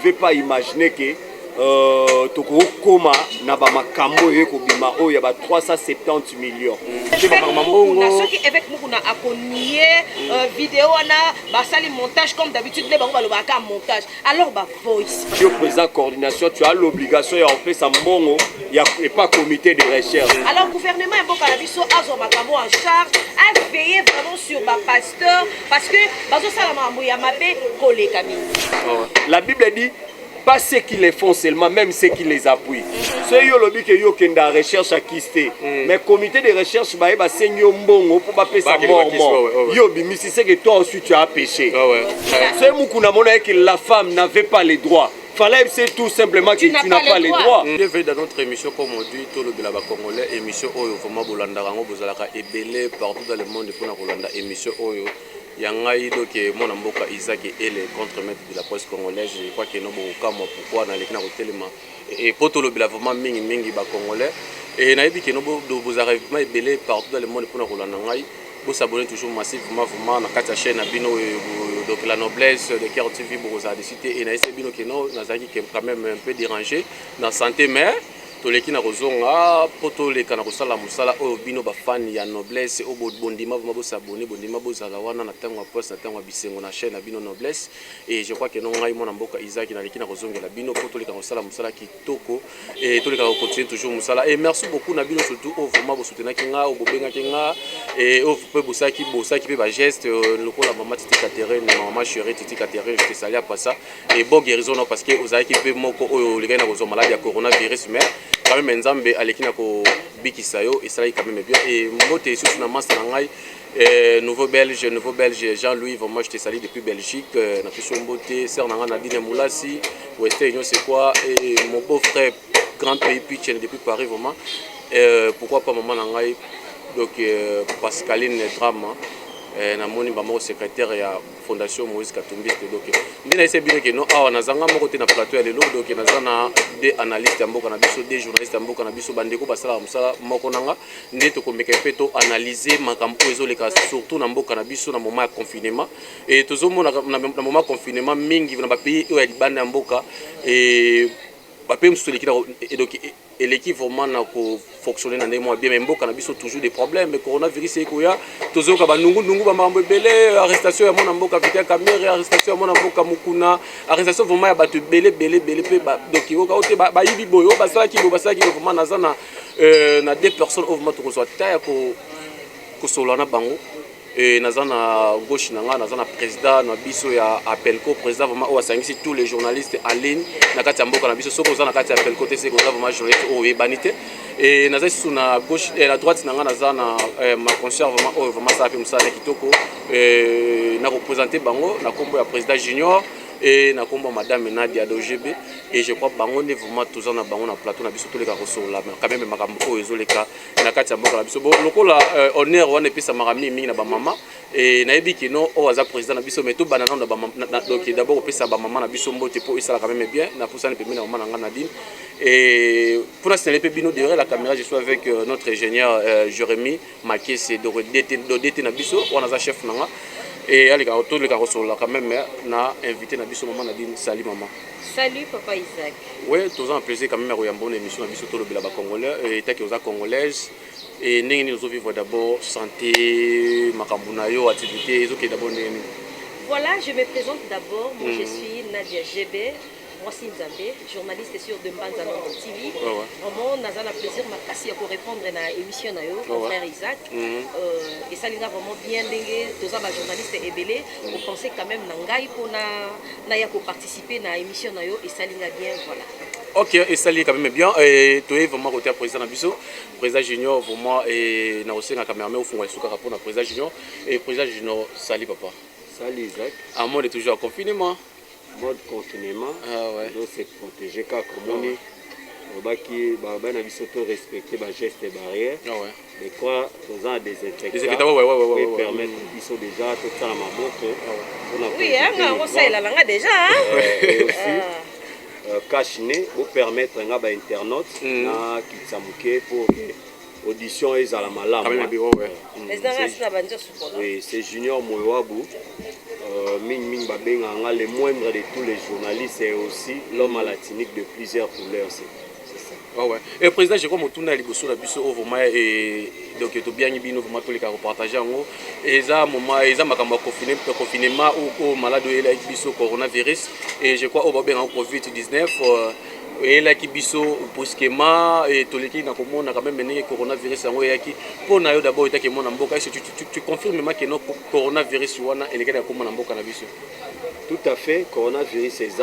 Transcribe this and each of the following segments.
pouvez pas imaginer que tokokoma na ba makambo yeko bima o ya ba 370 millions. Ceux qui avec nous a connié vidéo na ba sali montage comme d'habitude les bango ba ka montage. Alors ba voice. Tu es président coordination, tu as l'obligation ya faire ça mbongo ya et pas comité de recherche. Alors gouvernement mboka na biso azo makambo en charge a veiller vraiment sur ba pasteur parce que bazo sala mambo ya mabe koleka mingi. La Bible dit pas ceux qui les font seulement, même ceux qui les appuient. Ceux qui ont dit yo kenda recherche à kister. Mais comité de recherche ba eba senyo mbongo pour pas payer sa mort. Yo bimisi c'est que toi aussi tu as péché. C'est mukuna mona que la femme n'avait pas les droits. Fallait c'est tout simplement que tu n'as pas les droits. Bienvenue dans notre émission comme on dit tout le Bilaba Congolais, émission Oyo vraiment Bolanda Rango Bozalaka et belé partout dans le monde pour la Bolanda émission Oyo. Yangai donc mon amboka Isaac et les contre-maîtres de la presse congolaise, je crois que nous avons pourquoi dans les canaux et pour tout le Bilaba vraiment mingi ba congolais et naïbi que nous vous arrivement belé partout dans le monde pour la Bolanda Ngai. Vous s'abonnez toujours massivement vraiment dans la chaîne Bino donc la noblesse de Cœur TV pour vous assister et naïse Bino que nous Nazaki qui est quand même un peu dérangé dans santé mais tous les qui na rozonga poto les kana kosala musala o bino ba fan ya noblesse o bondima vous s'abonner bondima bozala wana na tango poste na tango bisengo na chaîne Bino noblesse et je crois que non ngai mona mboka Isaac na leki na rozonga la bino poto les kana kosala musala kitoko et tous les kana continuer toujours musala et merci beaucoup na bino surtout au vraiment bo soutenir kinga o bobenga kinga et au peu bosaki pe ba geste lokola maman Titi Catherine maman chérie Titi Catherine je te salue à pas ça et bon guérison parce que ozaki pe moko o les kana rozonga maladie ya coronavirus mais quand même Nzambe alekina ko bikisayo et ça quand même bien et moté sous na master ngai nouveau belge Jean-Louis vraiment je te salue depuis Belgique na piso mboté sœur nanga Nadine Moulasi Western Union c'est quoi et mon beau-frère grand pays pitch depuis Paris vraiment pourquoi pas maman ngai donc Pascaline Drama na moni ba mo secrétaire ya fondation Moïse Katumbi donc ndina ese bino ke no awa nazanga moko te na plateau ya lelo donc nazana des analystes mboka na biso des journalistes mboka na biso bandeko basala musala moko nanga ndeto ko meka peto analyser makambo ezoleka surtout na mboka na biso na moment ya confinement et tozomona na moment confinement mingi na ba pays oyo ya libanda mboka et ba pays musuliki et donc et l'équipe vraiment na ko fonctionner dans des mois bien mais mboka na biso toujours des problèmes mais coronavirus ekoya tozoka ba nungu ba mambo belé arrestation ya mona mboka vita caméra arrestation ya mona mboka mukuna arrestation vraiment ya batu belé pe donc yoka ote ba yibi boyo basala ki vraiment nazana na deux personnes au moment to soit ta ko solana bango et nazana gauche nanga nazana président na biso ya Apelco président vraiment o asangisi tous les journalistes en ligne na kati ya mboka na biso soko za na kati ya Apelco te c'est ko vraiment journaliste o yebanité et nazali sous na gauche et la droite nanga nazana ma concert vraiment ça fait musala kitoko na représenter bango na kombo ya président junior et na kombo madame Nadia d'OGB et je crois bango ne vraiment tous na bango na plateau na biso tous les gars là quand même makambo o ezoleka na kati ya mboka na biso lokola honneur wana epesa marami mingi na ba mama et na yebi kino o aza président na biso mais to banana na ba donc d'abord opesa ba mama na biso mbote po isala quand même bien na poussane pe na mama na Nadine et pour l'instant les pebino derrière la caméra je suis avec notre ingénieur Jérémy Makese de na biso on a chef nanga et allez autour les carrosses là quand même na invité na biso maman Nadine salut maman. Salut papa Isaac. Oui, toujours un plaisir quand même à bonne émission na biso to le Bilaba Congolais et ta aux congolaise et ningi nous vivre d'abord santé makambuna yo activité ezoke d'abord nini. Voilà, je me présente d'abord. Moi je suis Nadia GB. Moi c'est Nzambe, journaliste sur Dembanza TV. Vraiment, nous avons le plaisir de répondre à l'émission de mon frère Isaac. Et ça, il a vraiment bien dingue. Tous les journalistes et belé. Vous pensez quand même pour participer à l'émission et ça, il a bien, voilà. Ok, et ça, il quand même bien. Et tu es vraiment côté président Nabiso, président junior, vraiment, et nous aussi, la caméra, au fond, il rapport à président junior. Et président junior, salut papa. Salut Isaac. À moi, on est toujours en confinement. Mode confinement, donc c'est protéger car comme on est baki na biso to respecter ba gestes et barrières. Mais quoi aux a des infections. Ouais. Permettre biso déjà tout ça à maboko. Oui, on sait la langue déjà et aussi cache-nez pour permettre nga ba internautes na kitsamuke pour audition ezala malamu. Oui, c'est Junior Moyoabou. Ming Babenganga, le moindre de tous les journalistes et aussi l'homme à la technique de plusieurs couleurs. C'est ça. Ah ouais. Et président, je crois que tout le monde a et donc tout bien bino vraiment tous les cas partager en haut et ça moment et ça makamba confinement ou malade de la biso coronavirus et je crois au babé en Covid-19 et là qui biso brusquement et tout les qui na komona quand même mené coronavirus en haut qui pour na yo d'abord était que mon amboka est-ce que tu confirmes que no coronavirus wana et les gars comme mon amboka na biso. Tout à fait, coronavirus est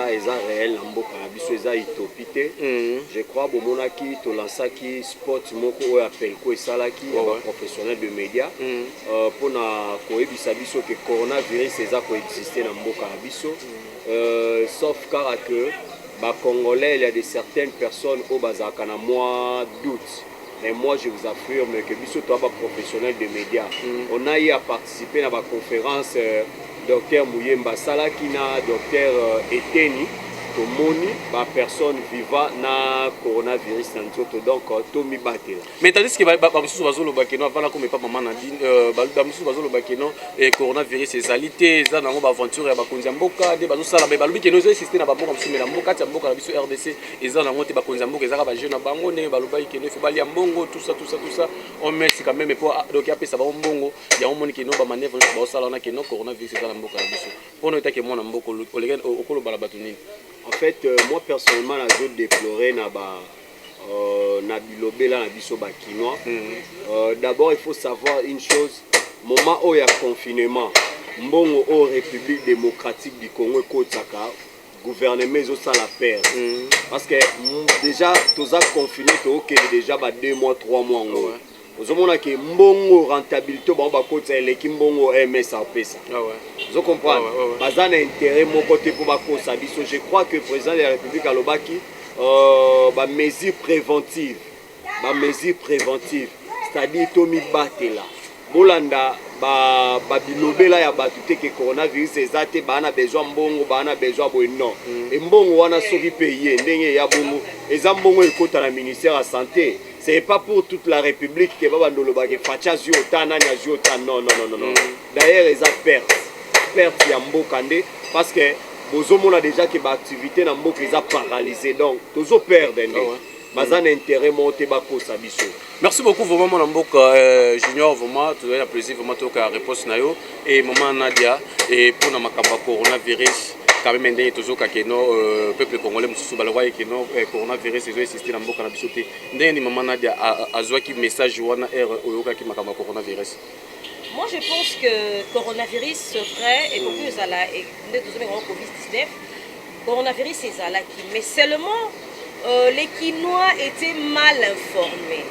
réel en Boka Nabiso est utopité. Je crois que monaki to lansaki spot moko appelle ko esalaki professionnel de médias pour na koyebisa biso que coronavirus est coexister dans Boka Nabiso sauf car que ba congolais il y a de certaines personnes au bazaka na moi doute. Mais moi je vous affirme que biso toi ba professionnel de médias on a eu à participer à la conférence Docteur Mouyemba Salakina, Docteur Eteni, Tomoni, ma personne vivant na coronavirus donc Tomi Batela. Mais tandis que Bamusu Bazolo Bakeno avant la comme pas maman Nadine, Bamusu Bazolo Bakeno et coronavirus c'est alité, ça dans mon aventure ya bakonzi mboka de bazo sala ba balubi keno zo exister na baboka msume na mboka ya mboka na biso RDC et ça dans monte bakonzi mboka ezaka ba jeune na bango ne baluba keno fe bali ya mbongo tout ça on merci quand même pour donc ya pesa ba mbongo ya on moni keno ba manevre ba sala na keno coronavirus c'est dans la mboka na biso. Pour nous etake mon mboko olegen okolo bala batuni. En fait, moi personnellement, je déplorais na bilobela na biso bakinois. D'abord, il faut savoir une chose. Moment où il y a confinement, mbongo au République démocratique du Congo Kotaka, gouvernement zo ça la perdre. Parce que déjà tous a confiné déjà 2 mois 3 mois en haut. Vous avez que mbongo rentabilité bon ba kota eleki mbongo MS en pesa. Vous comprenez? Bazan intérêt mon côté pour ba kosa biso. Je crois que le président de la République alobaki ba mesures préventives. Ba mesures préventives, c'est-à-dire Tomi Batela. Bolanda ba bilobela ya batute que coronavirus ezate bana besoin mbongo bana besoin bono. Et mbongo wana soki payer ndenge ya bongo. Eza mbongo ekota na ministère de la santé. Ce n'est pas pour toute la République que Babandoloba qui facha ziota nanya ziota non. D'ailleurs ils ont perte ya mbokande parce que bozomo a déjà que l'activité na mbok les a paralysé donc tozo perdre bazan intérêt monter bako sabiso. Merci beaucoup vraiment mon mboka Junior vraiment tu as plaisir vraiment to ka réponse na yo et maman Nadia et pour na makamba coronavirus quand même ndenge toujours ka keno peuple congolais mususu balwa keno coronavirus ezo exister na mboka na biso te ndenge ni maman Nadia azwaki message wana oyoka ki makamba coronavirus. Moi je pense que coronavirus c'est vrai et plus à la Covid-19 coronavirus c'est à la mais seulement les Kinois étaient mal informés.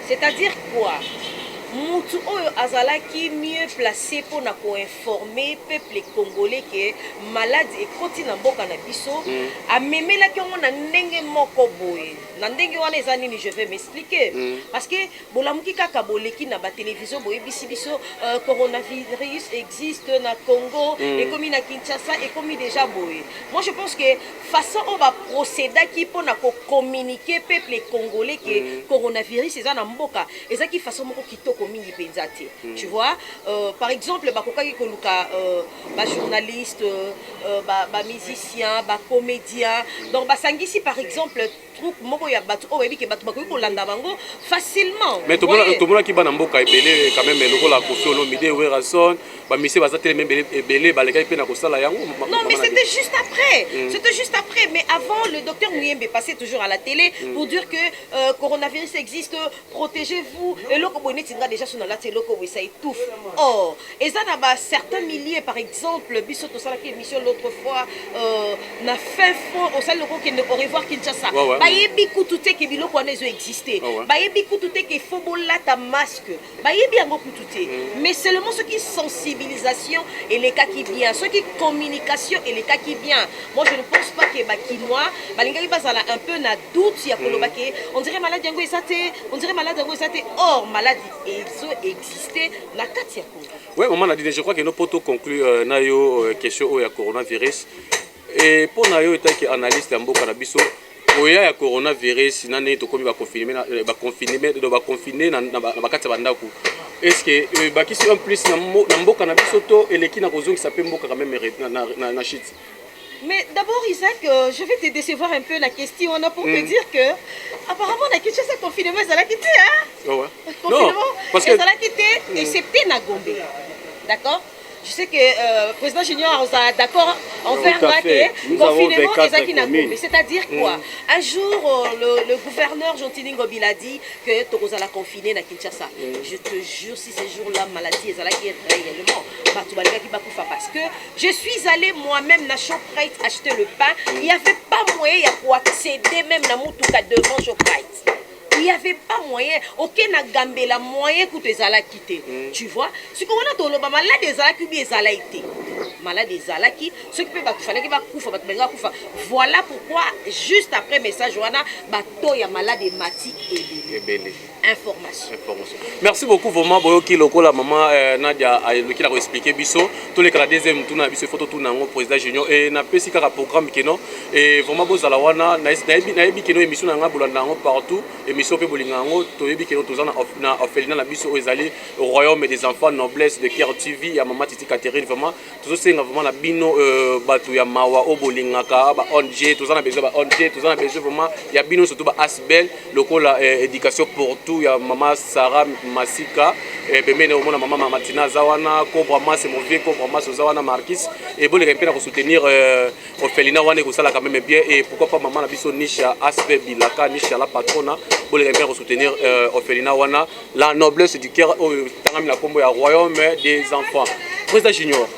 C'est-à-dire quoi? Moutou oyo azalaki mieux placé pour na ko informer peuple congolais que malade et continent mboka na biso a memela ki on na ndenge moko boye na ndenge wana ezani ni je vais m'expliquer parce que bolamuki kaka boleki na ba télévision boye biso coronavirus existe na Congo et comme na Kinshasa et comme déjà boye. Moi je pense que façon on va procéder qui pour na ko communiquer peuple congolais que coronavirus ezana mboka ezaki façon moko kitoko tu vois par exemple journaliste musicien comédien donc sangisi par exemple truc moko ya batu o yebi ke batu bakoki kolanda bango facilement mais tout le monde qui ba na mboka ebele quand même lokola Koffi Olomide Werason ba misi bazatele même ebele baleka pe na kosala yango. Non mais c'était juste après mais avant le docteur Mouyembe passait toujours à la télé pour dire que coronavirus existe, protégez-vous et loko boné tinga déjà sur la télé loko ça étouffe. Or et ça na certains milliers par exemple biso to sala ki émission l'autre fois na fin fond au sala loko qui ne au revoir Kinshasa. Bayebi kututé ke biloko wana ezo exister. Bayebi kututé ke faut bolata masque. Bayebi yango kututé. Mais seulement ce qui sensibilisation et les cas qui bien, ce qui communication et les cas qui bien. Moi je ne pense pas que bakinois balingaki bazala un peu na doute ya koloba ke on dirait maladie yango esate, on dirait maladie yango esate. Or maladie ezo exister na kati ya Congo. Ouais, maman a dit je crois que nous pouvons conclure na yo question au ya coronavirus et pour na yo etaki analyste ya mboka na biso oya ya coronavirus nane to komi ba confiner na bakati bandako. Est-ce que bakisi en plus na mboka na biso to eleki na kozongisa pe mboka quand même na shit. Mais d'abord, Isaac, je vais te décevoir un peu la question. On a pour te dire que, apparemment, on a quitté ce confinement, ça l'a quitté, hein? Oh ouais. Confinement, parce que ça l'a quitté, et c'était Nagombe. D'accord? Je sais que le président Junior est d'accord envers le confinement et Zaki Nagombe. C'est-à-dire quoi? Un jour, le gouverneur Jontini Ngobi a dit que Tokoza l'a confiné à Kinshasa. Je te jure, si ces jours-là, maladie est réellement, parce que je suis allée moi-même à Shoprite acheter le pain. Il n'y avait pas moyen pour accéder même à Moutouka devant Shoprite. Il n'y avait pas moyen. Aucun n'a gambé la moyen que tu as quitté. Tu vois? Ce qu'on a dit, malade des alaki, des alaki. Malade des alaki, ce qui peut être voilà pourquoi, juste après message, Johanna, bateau ya malade et mati et belé. Information. Merci beaucoup vraiment boyoki lokola maman Nadia qui l'a expliqué biso tous les cas deuxième tour na biso photo tour nango président Junior et na pesi kaka programme keno et vraiment bozala wana na yebi keno émission na nga bolanda nango partout émission pe bolinga nango to yebi keno tozana na orphelinat na biso ezali au royaume des enfants noblesse de Cœur TV ya maman Titi Catherine vraiment tozo senga vraiment na bino batu ya mawa o bolingaka ba ONG tozana besoin ba ONG tozana besoin vraiment ya bino surtout ba asbel lokola éducation pour tout ya maman Sarah Masika bemene omona maman Martina Zawana Cobra Mas Mauvais Cobra Mas Zawana Marquis et bon les remplir pour soutenir orphelinat wana ko sala quand même bien et pourquoi pas maman na biso Nisha Asbe Bilaka Nisha la patrona bon les remplir pour soutenir orphelinat wana la noblesse du cœur tangami la combo ya royaume des enfants président Junior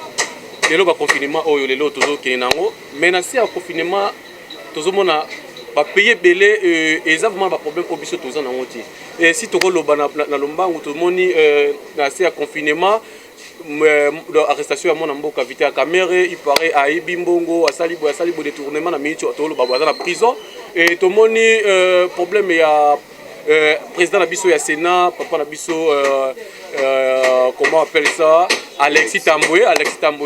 lelo ba confinement oyo lelo tozo kenango mais na si ya confinement tozo mona ba payer belé et ça vraiment ba problème au biso tozo na ngoti et si toko loba na lombangu to moni na si ya confinement arrestation ya mona mboka vite ya caméra il paraît à Ibimbongo à Salibo détournement na minute to loba ba na prison et to moni problème ya président na biso ya Sénat papa na biso comment on appelle ça Alexis Tamboué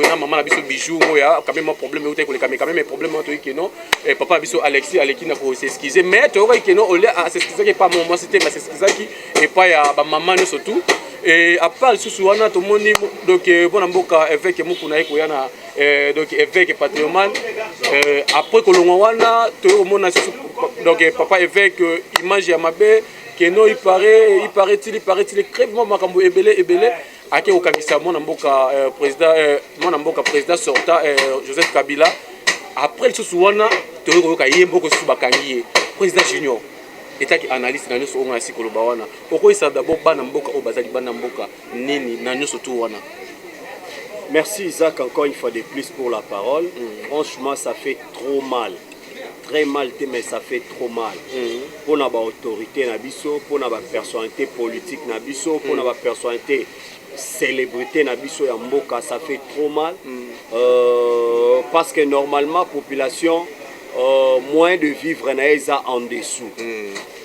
na maman na biso bijou ngoya quand même un problème où quand même problème to ikeno et papa na biso Alexis na ko s'excuser mais to ikeno au lieu à s'excuser pas moi c'était mais s'excuser qui et pas ya ba maman surtout et à part sous wana to moni donc bon mboka avec mukuna eko yana donc évêque patrimoine après kolongo wana to mona donc papa évêque image ya mabe keno il paraît-il crèvement makambo ebele ake okangisa mona mboka président sortant Joseph Kabila après sous wana to ko ka yembo ko su bakangi président Junior état qui analyse na nyoso on asi koloba wana oko isa d'abord bana mboka o bazali bana mboka nini na nyoso to wana. Merci Isaac encore une fois de plus pour la parole. Franchement ça fait trop mal. Très mal mais ça fait trop mal. Pour na ba autorité na biso, pour na ba personnalité politique na biso, pour na ba personnalité célébrité na biso ya mboka ça fait trop mal. Parce que normalement population moins de vivre na eza en dessous.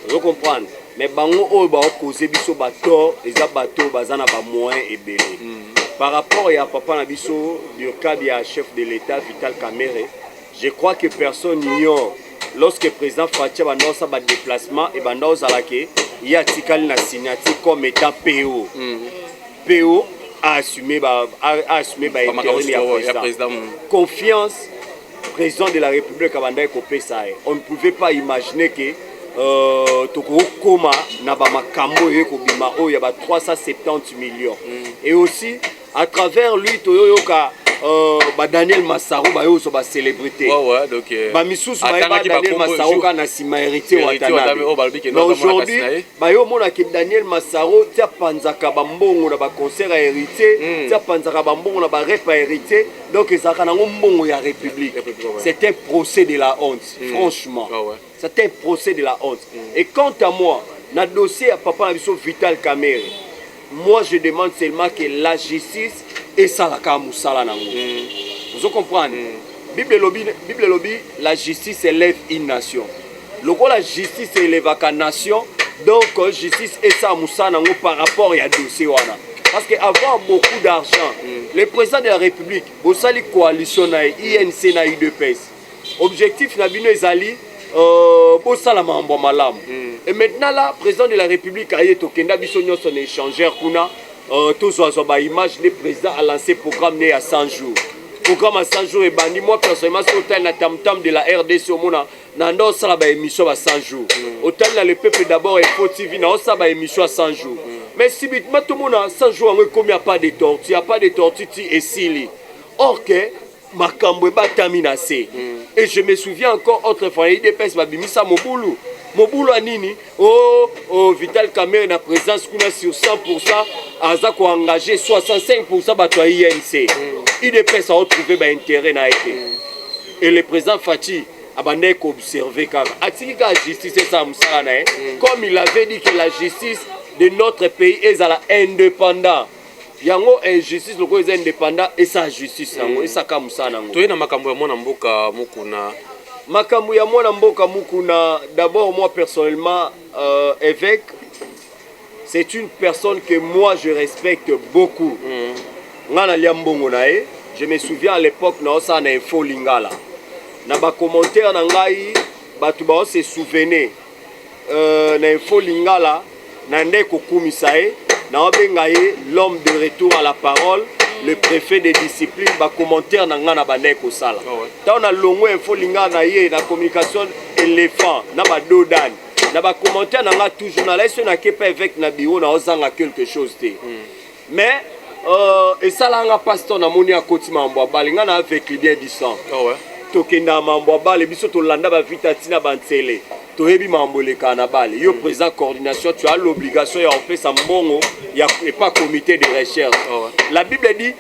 Vous comprenez? Mais bango o ba causer biso ba tort, eza bateau bazana ba moyen ebele. Par rapport à papa na biso du cas du chef de l'État Vital Kamerhe, je crois que personne n'ignore lorsque le président Fatia va faire un déplacement et il y a tikali na signature comme état PO. PO a assumé président. Confiance président de la République on ne pouvait pas imaginer que Tokokoma na ba makambo yekobima o ya ba 370 millions. Et aussi à travers lui toyoka Daniel Massaro so ba célébrité. Donc misusu Daniel Massaro kana sima hérité Watanabe. Mais aujourd'hui yo mona ke Daniel Massaro tia panzaka ba mbongo na ba concert à hérité, tia panzaka ba mbongo na ba rep à hérité. Donc ezaka nango mbongo ya République. C'est un procès de la honte, franchement. C'est un procès de la honte. Et quant à moi, na dossier à papa Nabiso Vital Kamerhe, moi je demande seulement que la justice et ça la kamusala nango. Vous comprenez? Bible lobby, la justice élève une nation. Lorsque la justice élève une nation, donc justice et ça musala nango par rapport à dossier wana. Parce qu'avoir beaucoup d'argent, le président de la République, au sali coalition na INC na UDPS. Objectif na bino ezali bosala mambo malamu. Et maintenant là, président de la République a été Kenda Bissonio son échangeur kuna tous ba image le président a lancé programme né à 100 jours. Programme à 100 jours et bandi moi personnellement sur hôtel na tam-tam de la RDC au mona nando sala ba émission à 100 jours. Hôtel là le peuple d'abord et faut TV na ça ba émission à 100 jours. Mais si vite tout le monde a 100 jours comme il n'y a pas de tortue, il n'y a pas de tortue et sili. Or que makambo ba taminase. Et je me souviens encore autrefois il dépêche ba bimisa mobulu. Mobulu anini Vital Kamerhe na présence kuna sur 100% aza ko engagé 65% bato INC. Il dépêche à retrouver ba intérêt na été. Et le président Fachi abandé observer car atiki ka justice ça musala na comme il avait dit que la justice de notre pays est à la indépendant. Yango injustice loko est indépendant et sa justice nango et sa kamusala nango. Toyena makambo ya mwana mboka mukuna. Makambo ya mwana mboka mukuna, d'abord moi personnellement évêque c'est une personne que moi je respecte beaucoup. Ngana liambongo nae, je me souviens à l'époque na osa na info lingala. Na ba commentaire na ngai batu ba se souvenir na info lingala na ndeko kumisae na obengaye l'homme de retour à la parole. Le préfet de discipline va commentaire na ngana baneko sala. Ta on a longo info linga na ye na communication éléphant na ba dodan. Na ba commentaire na nga toujours na laisse na kepa avec na bureau na ozanga quelque chose te. Mais et ça là nga pasteur na moni a kotima mbo balinga na avec l'idée du sang. Tokenda mambo bale biso to landa ba vitatina bantsele. Toyebi mambo le kanabale. Yo président coordination tu as l'obligation ya faire ça mbongo et pas comité de recherche. La Bible dit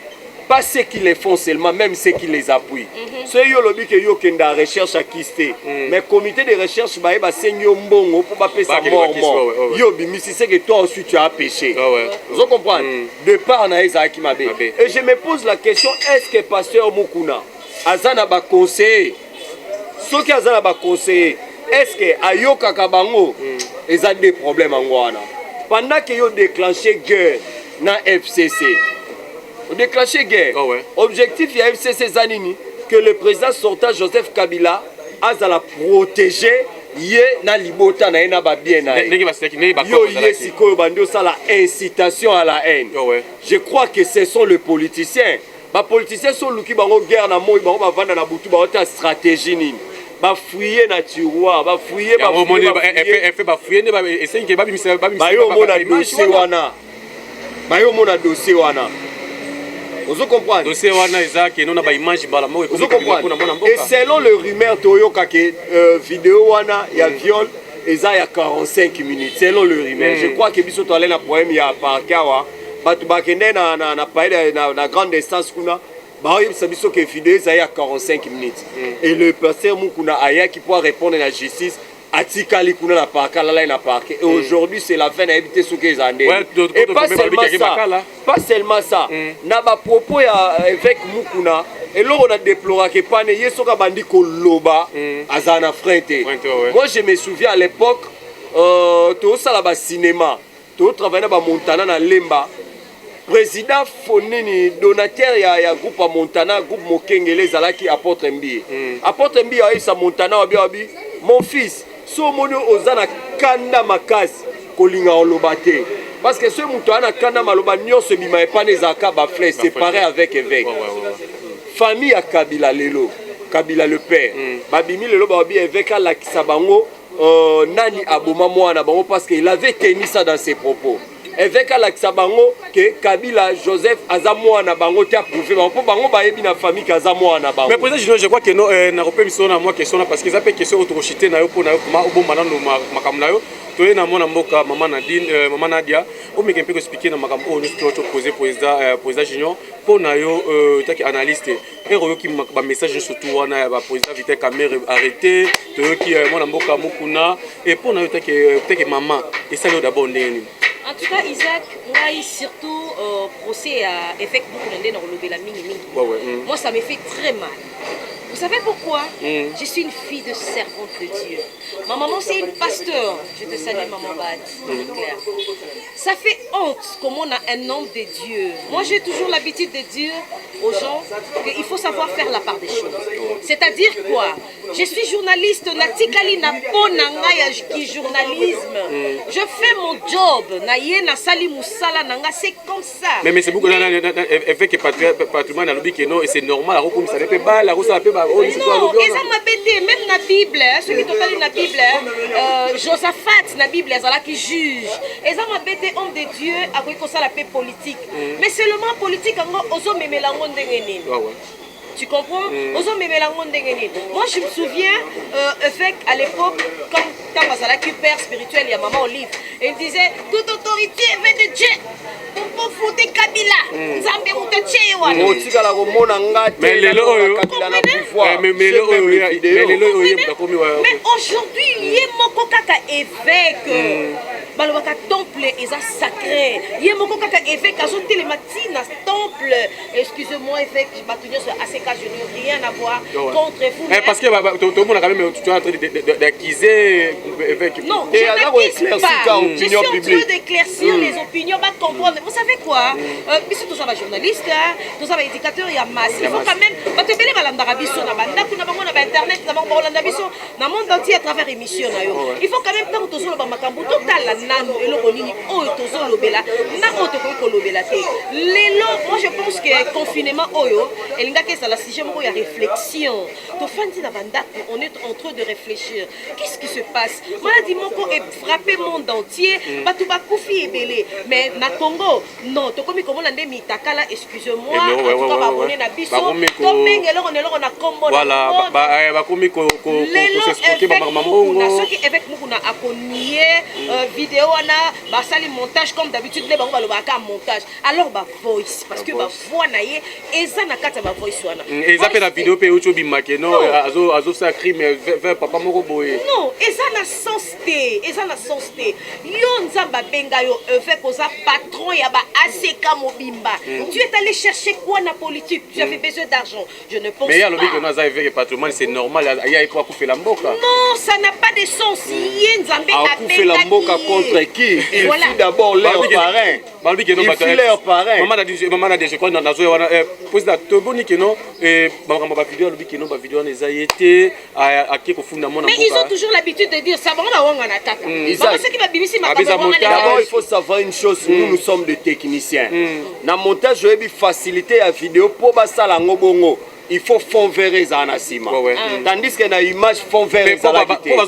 pas ceux qui les font seulement, même ceux qui les appuient. Ceux yo lobi que yo kenda recherche à kisté. Mais comité de recherche ba eba senyo mbongo pour ba faire ça mort. Yo bimisi c'est que toi aussi tu as péché. Vous comprenez? De part na Isaac Mabe. Et je me pose la question, est-ce que pasteur Mukuna azana ba conseiller? Ceux qui azana ba conseiller, est-ce que ayoka kabango ils ont des problèmes en Guana? Pendant que yo déclenché guerre na FCC. Déclenché guerre. Objectif ya FCC zanini que le président sortant Joseph Kabila a la protéger ye na libota na ena ba bien na. Yo ye sikoyo bando ça la incitation à la haine. Je crois que ce sont les politiciens. Les politiciens sont luki bango guerre na moi bango ba vanda na butu ba ta stratégie nini. Ba fouiller na tiroir, ba fouiller ba fouiller ne ba essayer que ba bimisa ba ba yo mona dossier wana. Ba yo mona dossier wana. Vous comprenez? Dossier wana ezaki non na ba image bala mo vous comprenez? Et selon le rumeur toyoka que vidéo wana ya viol eza ya 45 minutes selon le rumeur. Je crois que biso to aller na problème ya parkawa batu bakende na paille na grande instance kuna ba yebisa biso que vidéo eza ya 45 minutes. Et le pasteur Mukuna aya qui pourra répondre à la justice atikali kuna na parka la na parke. Et aujourd'hui c'est la fin à éviter ce que zande. Et pas seulement ça. Na ba propos ya avec Mukuna et là on a déploré que pas né soka bandi ko loba azana frente. Moi je me souviens à l'époque to sala ba cinéma, to travailler ba Montana na Lemba. Président Fonini donateur ya groupe à Montana, groupe Mokengele zalaki apporte mbi. Apporte mbi a sa Montana obi mon fils so mono ozana kanda makasi kolinga olobate parce que ce Montana kanda maloba nyonso bima epane zaka ba frère séparé avec évêque. Famille à Kabila lelo, Kabila le père. Babimi lelo ba bi évêque à la kisabango nani aboma mwana bango parce qu'il avait tenu ça dans ses propos. Avec la Kisabango que Kabila Joseph Azamouana Bango t'a prouvé bango bango ba yebi na famille Kazamouana Bango. Mais président je crois que non na repé mission na moi question parce que ça peut question autorochité na yo pour na yo ma obo manano makamna yo to na mona mboka maman Nadine maman Nadia o me kempe ko expliquer na makambo o nous to poser président Junior pour na yo taki analyste et royo ki ba message surtout wana ya ba président Vital Kamerhe arrêté to ki mona mboka Mukuna et pour na yo taki maman et ça d'abord ndeni. En tout cas, Isaac, moi, surtout procès à effet beaucoup de la mingi. Moi, ça me fait très mal. Vous savez pourquoi? Je suis une fille de servante de Dieu. Ma maman, c'est une pasteur. Je te salue, maman Bad. Claire. Ça fait honte comme on a un homme de Dieu. Moi, j'ai toujours l'habitude de dire aux gens qu'il faut savoir faire la part des choses. C'est-à-dire quoi? Je suis journaliste, natikali na po na ngai qui journalisme. Je fais mon job. Na ye na sali musala na nga, c'est comme ça. Mais c'est beaucoup avec que patrimoine à que non et c'est normal comme ça peut pas la ça peut pas. Non, et ça m'a bêté même la Bible, ceux qui te parlent de la Bible, Josaphat la Bible, ça là qui juge. Et ça m'a bêté homme de Dieu à quoi ça la paix politique. Mais seulement politique en ozo memelango ndengeni. Tu comprends? Moi, je me souviens, à l'époque, quand tu père spirituel, il y a maman au livre, et il disait toute autorité vient de Dieu. Pour foutre Kabila. Mais aujourd'hui, il y a mon kaka évêque. Balobaka temple est sacré. Il y a mon kaka évêque à zoter les matines temple. Excusez-moi évêque, je m'attendais sur ACK, je n'ai rien à voir contre vous. Parce que tout le monde a quand même tu es en train d'accuser évêque. Non, je n'accuse pas. Je suis en train d'éclaircir les opinions, pas comprendre. Vous savez quoi? Puisque tous les journalistes, tous les éducateurs, il y a masse. Il faut quand même. Parce que les Balandarabiso, Internet, dans le monde entier à travers l'émission. Il faut quand même tant que tous les Bamakambu, tout à la nano et le Ronini, oh, tous les Lobela, n'importe quoi Lobela. Moi je pense que confinement, Oyo, et l'ingake, la sixième, il y a réflexion. On est en train de réfléchir. Qu'est-ce qui se passe? Maladie Moko est frappé le monde entier. Batouba Koufi est belé. Mais na Congo, non. Tokomi comme on a des mitakala, excusez-moi. En tout cas, abonné na biso. Tomeng alors on est là on a combo. Voilà. Bakomi ko s'expliquer ba mambo. Na ceux qui avec nous na akonié vidéo na basali montage comme d'habitude les bango balobaka montage. Alors ba voice parce que ba voix na ye eza na kata ba voice wana. Eza pe na vidéo pe ucho bimake no azo sa crime vers papa moko boye. Non, eza na sens te, eza na sens te. Yo nzamba benga yo fait posa patron ya ba ACK Mobimba. Tu es allé chercher quoi na politique? Tu avais besoin d'argent. Je ne pense pas. Mais il y a le but que nous avons fait patrimoine, c'est normal, il y a quoi couper la mboka. Non, ça n'a pas de sens. Yen nzambe a couper la mboka contre qui? Il fut d'abord leur parrain. Il fut leur parrain. Maman a dit je crois dans zo wana président Toboni que non ba vidéo le but que non ba vidéo les a été à qui ko funda mona mboka. Mais ils ont toujours l'habitude de dire ça va on wanga na taka. Parce que ba bibisi makambo. D'abord il faut savoir une chose, nous sommes des techniciens. Na montage je vais faciliter la vidéo pour basala ngobongo. Il faut fond vert et zanasima. Tandis que dans l'image fond vert et zanasima.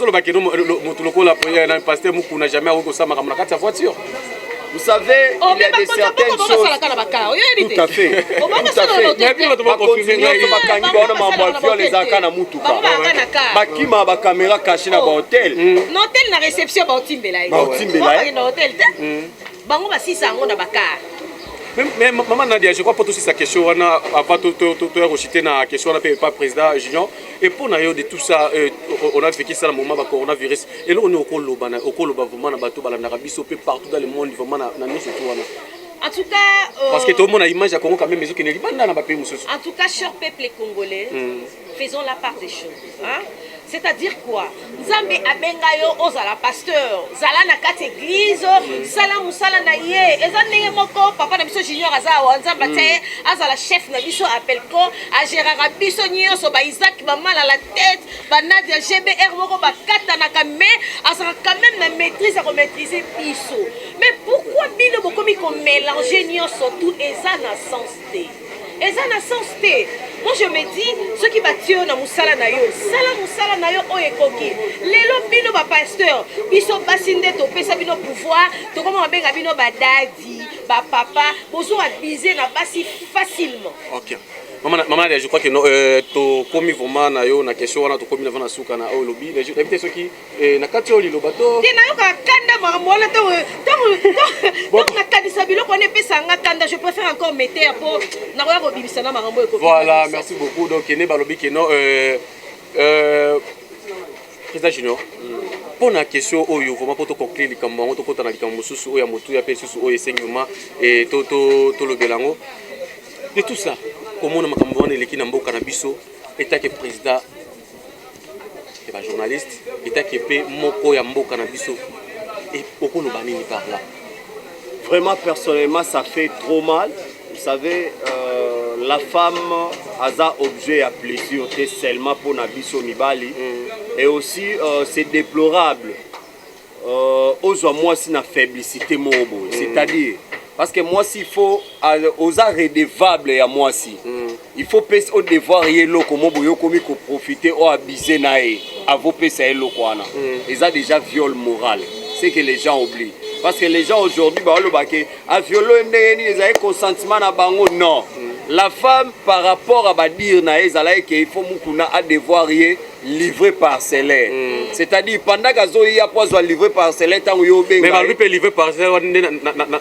Voiture. Vous savez, il y a des certaines choses. Tout à fait. Tout à fait. Mais maman Nadia, je crois pas aussi sa question avant de rejeter la question on pas président Junior et pour nayo de tout ça on a vécu ça le moment du coronavirus et là on est au Koloba vraiment na bato balanda biso peu partout dans le monde vraiment na nous surtout en tout cas parce que tout le monde a image à Congo quand même mais qui n'est pas dans pays mususu. En tout cas cher peuple congolais, faisons la part des choses, hein? C'est-à-dire quoi? Nzambe abenga yo ozala pasteur, zala na kati église, sala musala na ye, eza ndenge moko papa na biso Junior azawa nzamba te, azala chef na biso appel ko, a gérera biso nyonso ba Isaac ba mal à la tête, ba Nadia GBR moko ba kata na kame, azala quand même na maîtrise à maîtriser biso. Mais pourquoi bino bokomi ko mélanger nyonso tout eza na sens te? Et ça n'a sens té. Moi je me dis, ceux qui battent na musala na yo, sala na yo oyekoki. Lelo bino ba pasteur, biso basinde to pesa bino pouvoir, to comment on benga bino ba daddy, ba papa, bozo abiser na basi facilement. OK. Maman, je crois que tu commis vraiment na question on a commis avant na suka na olobi les invités ceux qui na kati oli lobato te na yo ka kanda mamola donc na kadisa biloko ne pesa nga kanda je préfère encore mettre pour na ko ya ko bibisa na makambo e ko. Voilà, merci beaucoup donc ne balobi que non président Junior pour la question oyo vraiment pour te conclure likambo to kota na likambo susu oya motu ya pe susu oyo senguma et to lo belango de tout ça comment on a makambo wana eleki na mboka na biso état que président et ba journaliste état que pe moko ya mboka na biso et okolo banini par là. Vraiment personnellement ça fait trop mal. Vous savez la femme a objet à plaisir seulement pour Nabiso Mibali et aussi c'est déplorable aux moi si na faiblicité mobo c'est-à-dire parce que moi s'il faut aux arts redevables à moi si il faut payer au devoir yelo comme boyo comme ko profiter ou abuser nae avo pesa yelo kwana ils ont déjà viol moral c'est que les gens oublient parce que les gens aujourd'hui ba lo baké a violo ndeni les a consentement na bango non. La femme par rapport à badir nae zalaye que il faut mukuna a devoir y livrer parcellaire c'est-à-dire pendant que il y a pas livrer parcellaire tant yo benga mais balupe livrer parcellaire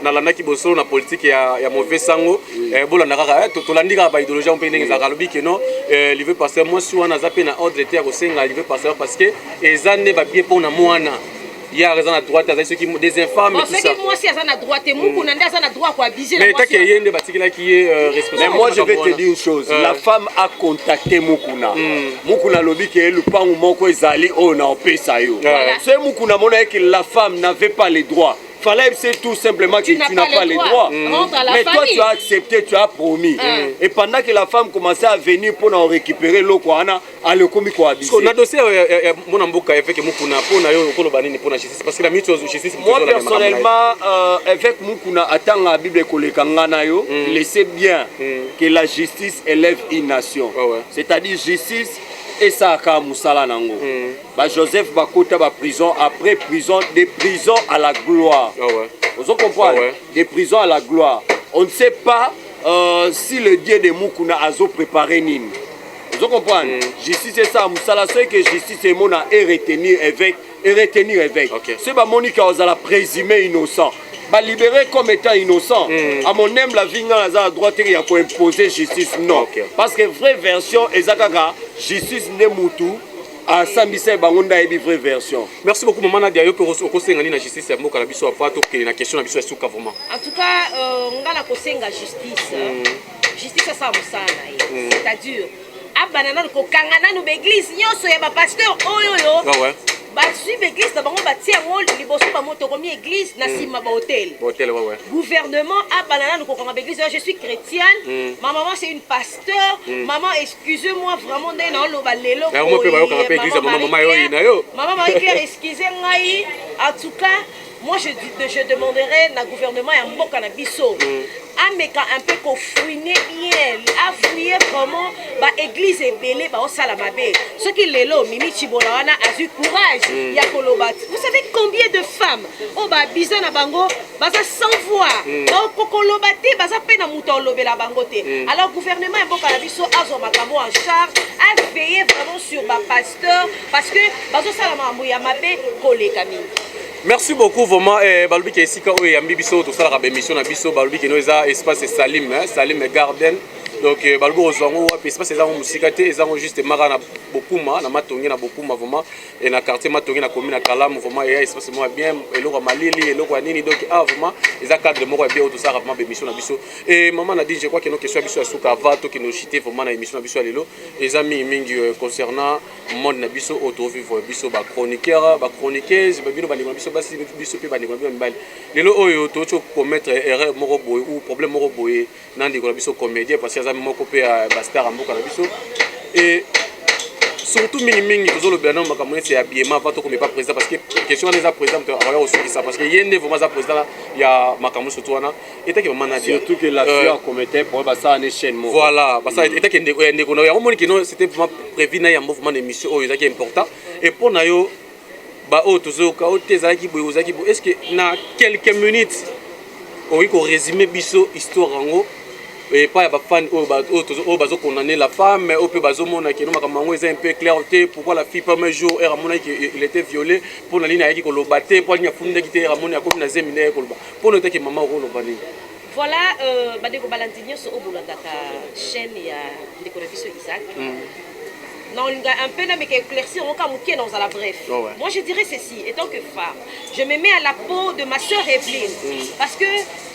na landa ki bosolo na politique ya mauvais sango bolanda kaka to landika ba idéologie on peut ndenge za kalobi que non livrer parcellaire moi si wana zape na ordre était ko senga livrer parcellaire parce que ezane ba bien pour na mwana. Il y a raison à droite, des infâmes. C'est que moi, si à droite, moi, à droit pour abuser. Mais qui est responsable. Mais moi, je vais te dire une chose. La femme a contacté Mukuna. Mukuna lobby qui est le pan où Moko Zali, on a empêché ça. C'est Mukuna, que la femme n'avait pas les droits. Fallait c'est tout simplement que tu n'as pas les droits. Mais toi tu as accepté, tu as promis. Et pendant que la femme commençait à venir pour en récupérer l'eau quoi, à le commis quoi habiter. On a dossier mon amboka avec Mukuna pour na yo kolo banini pour na justice parce que la mutuelle justice. Moi personnellement avec Mukuna attend la Bible kolekanga na yo, laissez bien que la justice élève une nation. C'est-à-dire justice et ça a Moussala Nango. Joseph Bakota va prison après prison, des prisons à la gloire. Vous comprenez? Des prisons à la gloire. On ne sait pas si le Dieu de Mukuna a préparé Nîmes. Vous comprenez? Justice c'est ça, Moussala, c'est que justice c'est mon et retenir évêque. C'est pas Monique qui a présumé innocent. Bah libéré comme étant innocent. À mon aime la vie à la droite il y a pour imposer justice non. Parce que vraie version ezakaka justice ne mutu à Sambisa Bangonda et vraie version. Merci beaucoup maman Nadia yo pour kosenga ni na justice ya mboka na biso afato que na question na biso esuka vraiment. En tout cas on a la kosenga justice. Justice ça musala. C'est-à-dire abanana ko kangana no église nyonso ya ba pasteur oyoyo. Suivre l'église, d'abord on bâtit un rôle, les bossons va monter comme église, Nassima ba hôtel. Gouvernement à banana nous comprend l'église. Je suis chrétienne, ma maman c'est une pasteur, maman excusez-moi vraiment dans le balélo. Maman Marie-Claire excusez-moi, en tout cas. Moi, je demanderais au gouvernement et à Mboka na biso à un peu fouiner bien, à fouiller vraiment l'église est belée, au Salamabé. Ce qui est là, Mimi Chibolawana a eu courage, ya kolobat. Vous savez combien de femmes au Bizan à Bango, sans voix, au Kokolobate, baza pena mouton lobé la bangote. Alors, le gouvernement et Mboka na biso a Zomakamo en charge, à veiller vraiment sur ma pasteur, parce que bazo Salamabé, Yamabe, Kole Camille. Merci beaucoup vraiment balubi ke esika oyo ya mbibiso to sala ka émission na biso balubi ke no eza espace Salim Salim Garden donc balubi ozango wa espace eza musika te eza juste mara na Bokuma na Matongi na Bokuma vraiment et na quartier Matongi na commune na Kalamu vraiment il y a espace moi bien eloko malili eloko nini donc vraiment eza cadre moko bien to sala vraiment émission na biso et maman na dit je crois que nos questions biso asuka vato ki no chité vraiment na émission na biso lelo eza mingi concernant monde na biso auto vivre biso ba chroniqueur ba chroniqueuse ba bino ba biso basi biso pe ba ndeko mbali lelo oyo to commettre erreur moko boye ou problème moko boye na ndeko biso comédien parce que azami moko pe ba star mboka na biso et surtout mingi tous le bien makamone c'est habillement pas comme pas président parce que question des président alors aussi ça parce que yende vraiment ça président il y a makamone surtout wana était que maman Nadia surtout que la fille a commetté pour ça en chaîne voilà parce que était que ndeko na ya moni que non c'était vraiment prévu na ya mouvement d'émission oyo ça qui est important et pour na yo ba o tozoka o tezaki boyo ozaki bo est-ce que na quelques minutes on ko résumer biso histoire ngo et pas ba fan o bazo condamner la femme au peu bazo mona que no makambo est un peu clair pourquoi la fille premier jour era mona qu'il était violé pour la ligne ayaki ko lobaté pour nya funda ki te era mona ko na zemine ko loba pour noter que maman ko lobani voilà badeko balandinyo so obulanda ka chaîne ya ndeko Reviso Isaac. Non, un peu mais éclaircir dans la bref. Moi je dirais ceci, étant que femme, je me mets à la peau de ma soeur Evelyne. Parce que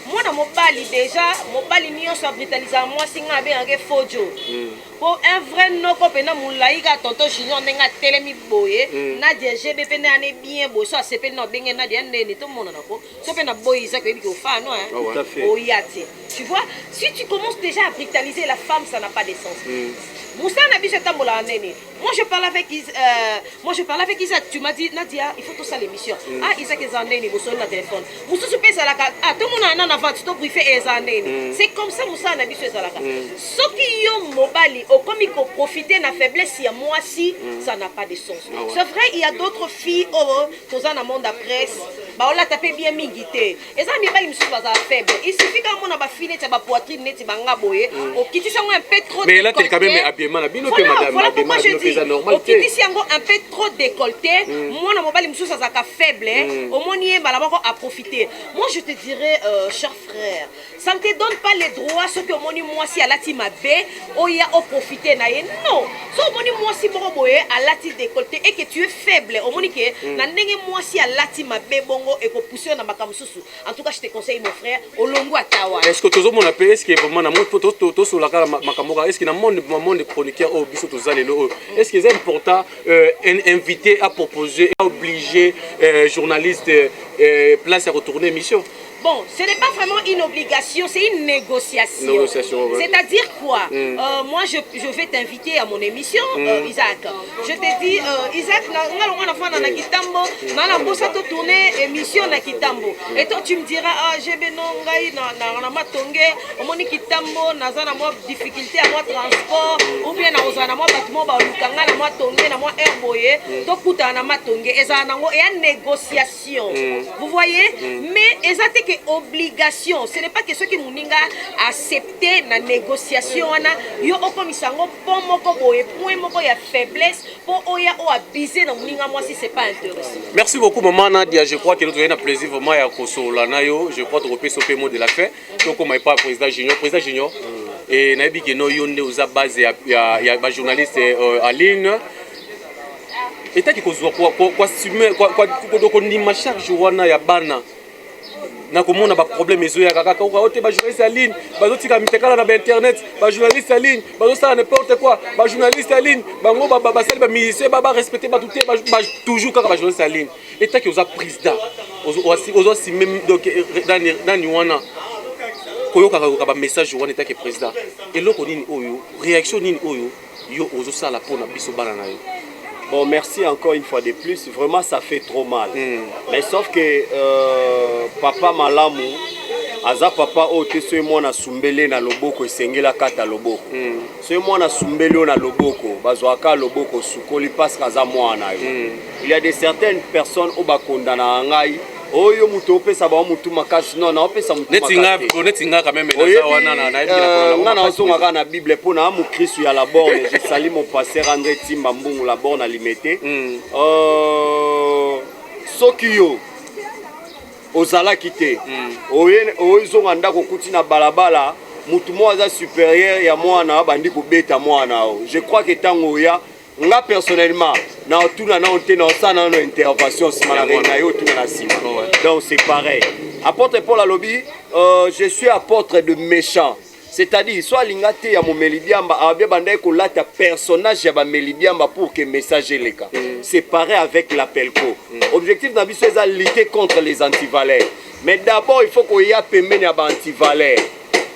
moi na mobali déjà mobali nyonso abrutaliser moi singa abengaka fojo pour un vrai noko pena mulaika tonton Junior ndenga telemi boye Nadia GB pena ane bien boye so asepe na benge Nadia nene to mona nako so pena boye ça que ko fa non hein tout à fait. oyati tu vois si tu commences déjà à brutaliser la femme ça n'a pas de sens Moussa Nabi Tambola nene moi je parle avec Isaac tu m'as dit Nadia il faut tout ça l'émission ah Isaac ezandeni boso na téléphone Moussa se pesa la ah tout mon ana na va tu to briefer ezandeni c'est comme ça Moussa Nabi se ezalaka soki yo mobali comme il faut profiter de la faiblesse, il y a moi si ça n'a pas de sens. C'est vrai, il y a d'autres filles dans le monde de la presse. On l'a tapé bien migité. Et ça, il me semble faible. Il suffit qu'on a fini de poitrine, de bangaboye. On quitte ça un peu trop décolleté. Mais là, tu es quand même habillement. Voilà pourquoi je dis. On quitte ça un peu trop décolleté. Moi, mon mobile, il me semble faible. Au moins, il y a à profiter. Moi, je te dirais, cher frère, ça ne te donne pas les droits, ce que moi, si à la team B, il y a profiter non so moni moi si moko boye à lati décolleté et que tu es faible au moni que na ndenge moi si à lati mabe bongo et ko pousser na makambo susu en tout cas je te conseille mon frère olongo atawa est-ce que tozo mona pe est-ce que vraiment na mo to sur la makambo est-ce que na monde chroniqueur au biso tozale lo est-ce que c'est important inviter à proposer à obliger journaliste place à retourner émission. Bon, ce n'est pas vraiment une obligation, c'est une négociation. Ouais. C'est-à-dire quoi moi, je vais t'inviter à mon émission, Isaac. Je te dis, Isaac, on tourner émission na Kitambo. Et toi, tu me diras, ah, j'ai benongai na matongé, au moni Kitambo, nazana moi difficulté à moi transport, ou bien na ozana moi bâtiment ba lukanga na moi tongé na moi airboye, to kuta na matongé, et ça nango et une négociation. Vous voyez? Mais exactement obligation, ce n'est pas que ceux qui m'ont accepté la négociation, yo okomisango bon moko boye point moko ya faiblesse pour oya o abuser dans moninga moi si c'est pas intéressant. Merci beaucoup maman Nadia, je crois que nous avons un plaisir vraiment à kosola nayo, je crois que tu repères ce mot de la fin. Donc comme pas président Junior et nabi que no yonde uza base ya ba journaliste en ligne. Et ta ki kozwa quoi sumer quoi ndima chaque jour wana ya bana. Na komona ba problème ezo ya kaka ko ote ba journaliste en ligne bazo tika mitekala na internet ba journaliste en ligne bazo ça n'importe quoi ba journaliste en ligne bango ba sali ba musicien ba respecter ba touter ba toujours kaka ba journaliste en ligne et ta ki oza président ozo si même donc dans niwana koyo kaka ba message wana ta ki président et loko nini oyo réaction nini oyo yo ozo sala pona biso bana na yo. Bon, merci encore une fois de plus. Vraiment, ça fait trop mal. Mais sauf que papa Malamu, aza papa ote ce moi na sumbele na loboko esengela kata loboko. Ce moi na sumbele na loboko, bazwaka loboko sukoli parce kaza moi na yo. Il y a des certaines personnes au bakonda na ngai. Oyo muto pesa ba mutu makasi non na pesa mutu makasi netinga quand même na wana na na osonga na Bible pona amu Christ ya la borne je salue mon pasteur André Timba Mbungu la borne limitée sokiyo ozala kité oyizonga ndako kuti na balabala mutu mo aza supérieur ya mwana bandi ko beta mwana je crois que tango ya nga personnellement na tuna na onte na sana na intervention simana na yo tuna na sima donc c'est pareil apôtre Paul Alobi je suis apôtre de méchant c'est-à-dire soit lingate ya momelibiamba abia bandai ko lata personnage ya ba melibiamba pour que message leka c'est pareil avec l'appel co objectif na biso eza lutter contre les antivaleurs mais d'abord il faut qu'on y a pembeni ya ba antivaleurs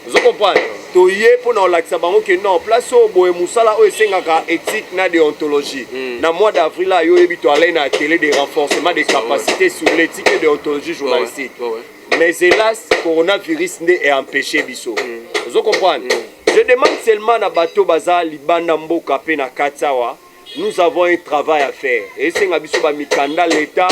vous comprenez toye pour na lakisa bango que non place au boye musala o esengaka éthique na déontologie na mois d'avril là yo ebito aller na télé de renforcement des capacités sur l'éthique et déontologie journalistique mais hélas coronavirus n'est empêché biso vous comprenez je demande seulement na bato baza libanda mboka pe na Katawa nous avons un travail à faire et senga biso ba mikanda l'état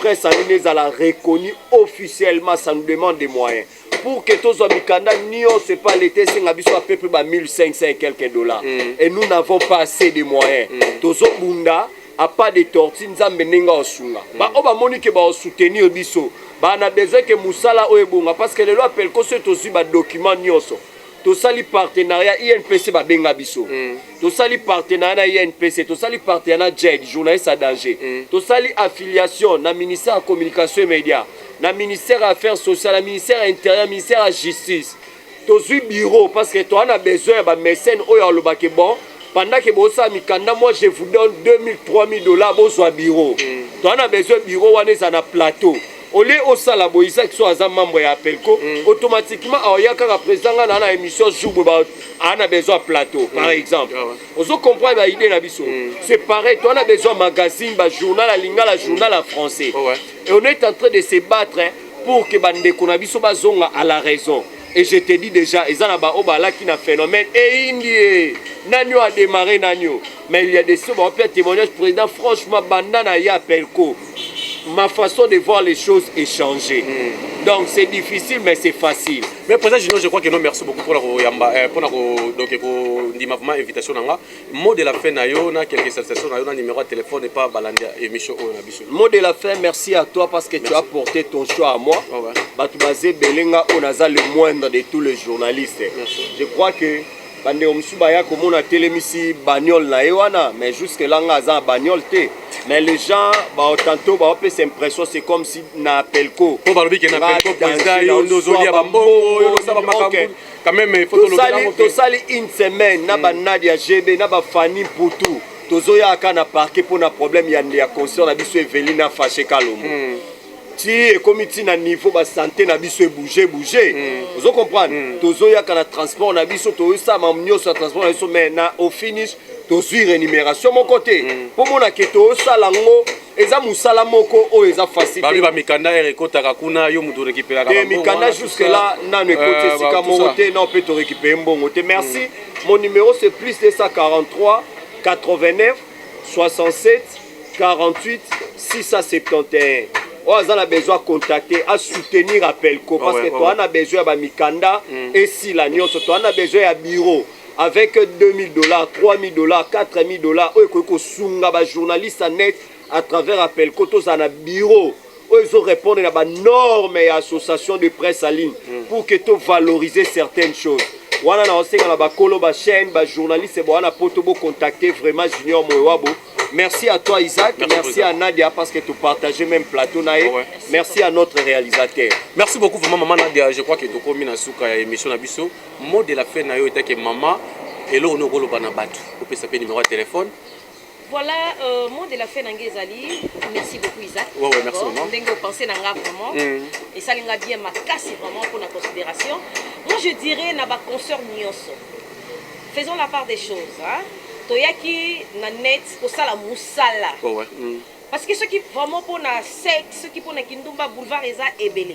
presse en ligne la reconnu officiellement ça nous demande des moyens pour que tous les Mikanda n'y c'est pas l'été, c'est à peu près 1500 et quelques dollars. Et nous n'avons pas assez de moyens. Tous les Bunda, à pas de tortue, nous avons besoin de soutenir. On va moniquer pour soutenir biso. On a besoin que Moussala ou Ebonga parce que les lois appellent que c'est aussi des documents nyoso. tosali partenariat INPC babenga biso tosali partenariat na INPC tosali partenariat na JED journaliste à danger tosali affiliation na ministère de la communication et médias na ministère des affaires sociales na ministère intérieur ministère de la justice tozwi bureau parce que toi on a besoin ba mécène oyo alobake bon pendant que bosa mikanda moi je vous donne 2000 3000 dollars bozwa bureau toi on a besoin bureau wana za na plateau au lieu au sala boisa qui soit membre ya Pelco automatiquement aoya kaka président na na émission jour on a besoin plateau par exemple on se comprend ba idée na biso c'est pareil toi on a besoin magazine ba journal la lingala journal en français et on est en train de se battre pour que bande ko na biso bazonga à la raison. Et je te dis déjà, ils ont qui a un phénomène. Et Indie, Nanyo a démarré Nanyo. Mais il y a des choses, on peut témoigner, président, franchement, Bandana ya Pelco. Ma façon de voir les choses est changée. Donc c'est difficile, mais c'est facile. Mais président, je crois que non, merci beaucoup pour l'invitation. Mot de la fin, on a quelques sensations, on a un numéro de téléphone et pas balandia émission. Mot de la fin, merci à toi parce que tu as porté ton choix à moi. Batoubaze Belenga, on a le moindre de tous les journalistes. Je crois que bande omsubaya comme on a télémisi bagnole na ewana mais jusque là on a bagnole té mais les gens bah tantôt bah on cette impression c'est comme si na Pelco pour parler que na Pelco président yondozoli abambo quand même il faut to sali une semaine na ba Nadia GB na ba Fanny Poutou tozoya kana parquet pour na problème ya concert na biso Evelina fâché Kalombo si et comité na niveau ba santé na biso bouger vous comprenez tozoya kana transport na biso to ça mamnyo sur transport na biso mais na au finish tozui rémunération mon côté pour mon aketo ça lango eza musala moko o eza facile ba mikanda ekotaka kuna yo mutu récupérer ka mikanda jusque là na ne côté sika monté non peut te récupérer mbongo te merci mon numéro c'est plus 243 89 67 48 671. On a besoin de contacter, à soutenir à Pelco parce que toi on a besoin de mikanda et si la nuit toi on a besoin de bureau avec 2000 dollars, 3000 dollars, 4000 dollars. On sunga ba journaliste net à travers Pelco tous en bureau. Ils ont répondu à des normes et associations de presse en ligne pour que tu valoriser certaines choses. On a aussi la chaîne, les journalistes, on a contacter vraiment Junior Moewabo. Merci à toi Isaac, merci à Nadia parce que tu partages même plateau. Merci à notre réalisateur. Merci beaucoup vraiment maman Nadia, je crois que tu as commis dans la émission Nabiso. Mot de la fin était que maman et là on a eu batu. Vous pouvez s'appeler numéro de téléphone. Voilà, mot de la fin d'Angezali. Merci beaucoup Isaac. Ouais, merci maman. Vous pensez vraiment et ça l'a bien ma casse vraiment pour la considération. Moi je dirais na ba concert nyonso. Faisons la part des choses hein. Toyaki na net kosala musala parce que ceux qui vraiment pour na sexe ceux qui pour na kindumba boulevard eza ebele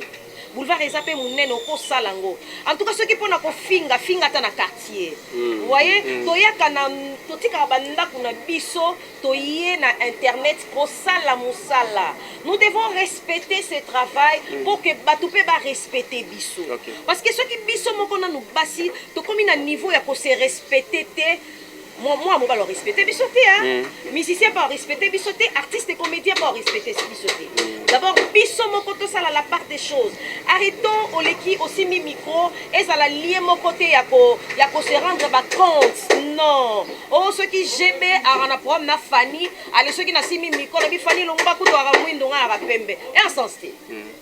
boulevard eza pe munene okosala ngo en tout cas ceux qui pour na kofinga finga ta na quartier vous voyez toyaka na totika banda kuna biso toyé na internet kosala musala nous devons respecter ce travail pour que batupe ba respecter biso parce que ceux qui biso moko na nous basi to komi na niveau ya ko se respecter te. Moi, on va le respecter, bisoté, hein. Musicien pas respecter, bisoté, artiste et comédien pas respecter, bisoté. D'abord, biso mon côté, ça la part des choses. Arrêtons au leki aussi mi micro et ça la lier mon côté, y a qu'à se rendre compte. Non. Oh, ceux qui j'aimais à un problème na Fanny, allez ceux qui n'a si mi micro, la mi Fanny l'omba couteau à ramouine donc à rapembe. Et en sens té.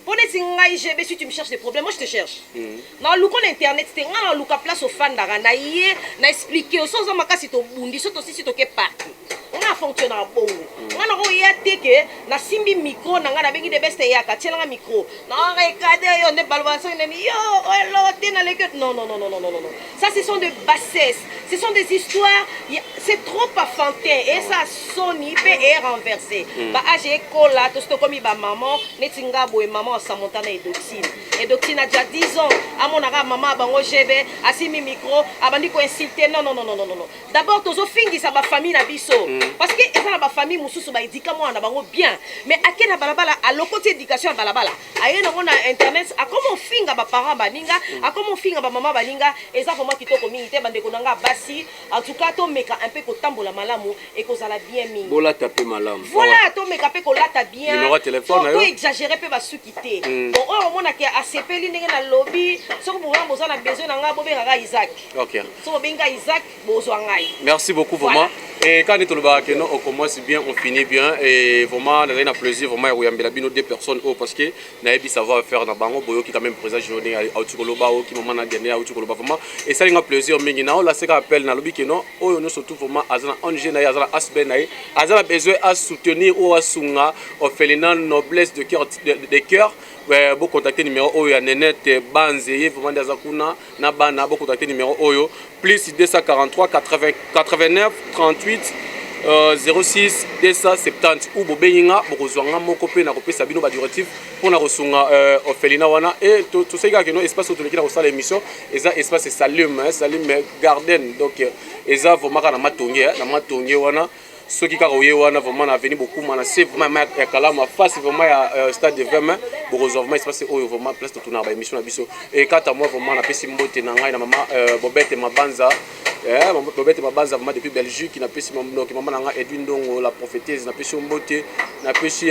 Pour des singaï j'aimais si tu me cherches des problèmes, moi je te cherche. Dans le compte internet, c'est un look à place au fan d'ara, na yé, na expliquer au sens de ma casse bundi soto sisi toke parti on a fonctionné à bongo on a royauté que na simbi micro na ngana bengi de beste ya ka tshela micro na regarder yo ne balwasa ni yo hello tena le que non ça ce sont de bassesses ce sont des histoires c'est trop enfantin et ça soni pe est renversé ba age kola to sto komi ba maman netinga boy maman sa montana et doctrine a déjà 10 ans à mon ara maman bango GB asimi micro abandi ko insulter non d'abord tozo fingi sa ba famille na biso parce que eza na ba famille mususu ba edika moi na bango bien mais akena balabala à l'côté éducation balabala ayena on a internet a comment finga ba parents baninga akomo finga ba maman baninga eza vraiment kitoko mingi te bande konanga basi en tout cas to meka un peu kotambola malamu et kozala bien mingi bola taper malamu voilà to meka pe kolata bien numéro de téléphone to exagérer pe ba sukité bon on mona ke asepeli ndenge na lobby soko boza boza na besoin na nga bobengaka Isaac OK so benga Isaac bozwa ngai merci beaucoup vraiment et quand on on commence bien on finit bien et vraiment on a un plaisir vraiment yambela bino deux personnes parce que naebi savoir faire na bango boyo qui quand même présent journée autukoloba qui maman na gagné autukoloba vraiment et ça un plaisir mingi na la c'est appel na lobi que non oyo no surtout vraiment azana ONG na azana asben na azana besoin à soutenir ou à sunga orphelinat noblesse de cœur vous contacter numéro oyo Nenette Banzeye vraiment des akuna na bana vous contacter numéro oyo plus 243 89 38 06 270 ou bobenga bokozwanga moko pe na kopesa bino ba directive pour na kosunga orphelinat wana et tout ça que no espace autour qui na kosala émission eza espace Salim Garden donc eza vraiment na matonge wana ceux qui ont wana vraiment na venir beaucoup mana c'est vraiment ya kalama face vraiment ya stade de 20 bokozwa espace oyo vraiment place tout na ba émission na biso et quand moi vraiment na pesi mbote na ngai na mama Bobette Mabanza Bobette Mabanza vraiment depuis Belgique na pesi donc maman na ngai Edwin Ndongo la prophétesse na pesi mbote na pesi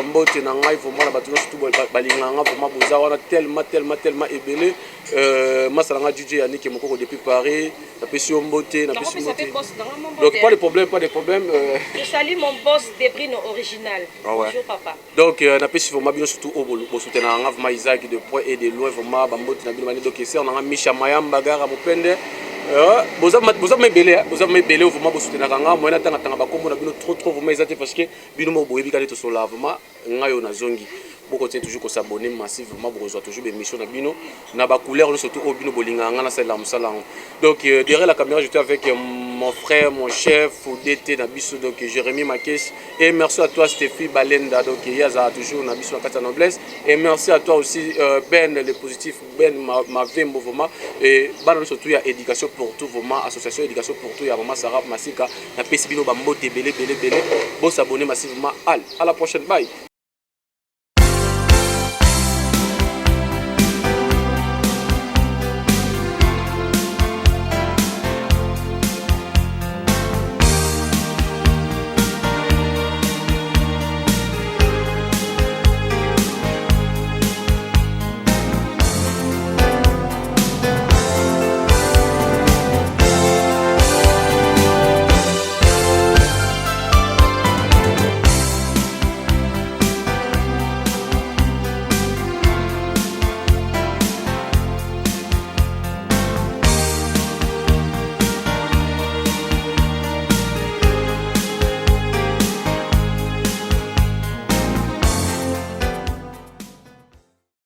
mbote na ngai vraiment na batu surtout balinganga vraiment boza wana tellement ébélé masalanga DJ Yannick moko depuis Paris na pesi mbote na pesi mbote donc pas de problème je salue mon boss Debrino original. Bonjour papa. Donc na pesi vraiment bien surtout au soutenir nga vraiment Isaac de près et de loin vraiment bambote na bino donc c'est on a Misha Mayamba gara mopende boza mebele vraiment bo soutenir nga moi na tanga bakombo na bino trop vraiment ezate parce que bino mo boyebi kale to sola vraiment ngayo na zongi beaucoup de toujours s'abonner massivement pour rejoindre toujours des missions na ba couleur surtout au bino bolinga nga na sala musala donc derrière la caméra j'étais avec mon frère mon chef DT na biso donc Jérémy Makes et merci à toi Stéphie Balenda donc il y a toujours na biso na kata noblesse et merci à toi aussi Ben le positif Ben ma vembo vraiment et bana surtout il y a éducation pour tout vraiment association éducation pour tout il y a maman Sarah Masika na pesi bino ba mbote belé bon s'abonner massivement à la prochaine bye.